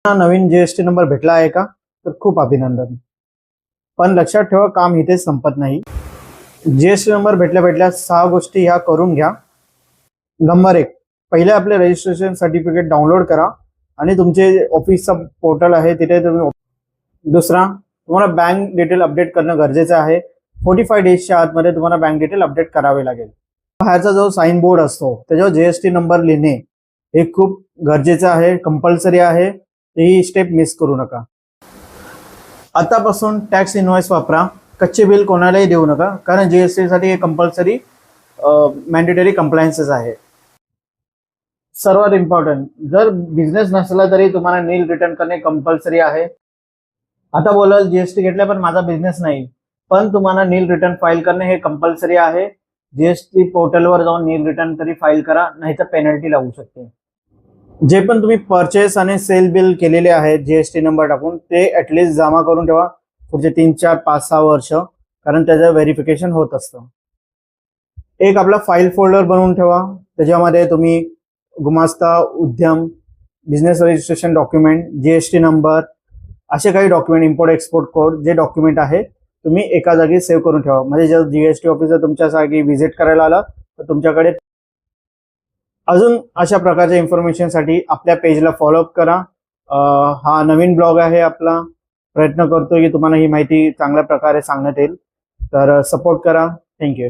नवीन GST number भेटला आहे का? तर खूप अभिनंदन. पण लक्षात ठेवा, काम इथेच संपत नाही. जीएसटी नंबर भेटल्या भेटल्या 6 गोष्टी ह्या करून घ्या. नंबर 1, पहिले आपले रजिस्ट्रेशन सर्टिफिकेट डाउनलोड करा आणि तुमचे ऑफिसचा पोर्टल आहे तिथे तुम्ही. दुसरा, तुम्हाला बँक डिटेल अपडेट करणं गरजेचं आहे. 45 डेजच्या आतमध्ये तुम्हाला बँक डिटेल अपडेट करावे लागेल. बाहेरचा जो साइन बोर्ड असतो त्याच्यावर जीएसटी नंबर लिहिणे हे खूप गरजेचं आहे, कंपल्सरी आहे. ही स्टेप मिस करू नका. आतापासून टॅक्स इनव्हॉइस वापरा, कच्चे बिल कोणालाही देऊ नका, कारण जीएसटी साठी हे कंपल्सरी मॅन्डेटरी कंप्लायन्सेस आहे. सर्वात इम्पॉर्टंट, जर बिझनेस नसला तरी तुम्हाला नील रिटर्न करणे कंपल्सरी आहे. आता बोलाल जीएसटी घेतला पण माझा बिझनेस नाही, पण तुम्हाला नील रिटर्न फाईल करणे हे कंपल्सरी आहे. जीएसटी पोर्टलवर जाऊन नील रिटर्न तरी फाईल करा, नाहीतर पेनल्टी लागू शकते. जे पण तुम्ही परचेस आणि सेल बिल केलेले आहेत जीएसटी नंबर टाकून, ते ऍटलिस्ट जमा करून ठेवा पुढचे 3, 4, 5, 6 वर्ष, कारण त्याचं व्हेरिफिकेशन होत असतं. एक आपला फाईल फोल्डर बनवून ठेवा, त्याच्यामध्ये तुम्ही गुमास्ता, उद्यम, business registration document, GST number, असे काही डॉक्युमेंट, इम्पोर्ट एक्सपोर्ट कोड, जे डॉक्युमेंट आहे तुम्ही एका जागी सेव्ह करून ठेवा. म्हणजे जर जीएसटी ऑफिसर तुमच्यासाठी व्हिजिट करायला आला तर तुमच्याकडे. अजून अशा प्रकारच्या इन्फॉर्मेशनसाठी आपल्या पेजला फॉलोअप करा. हा नवीन ब्लॉग आहे आपला. प्रयत्न करतो की तुम्हाला ही माहिती चांगल्या प्रकारे सांगण्यात येईल. तर सपोर्ट करा. थँक्यू.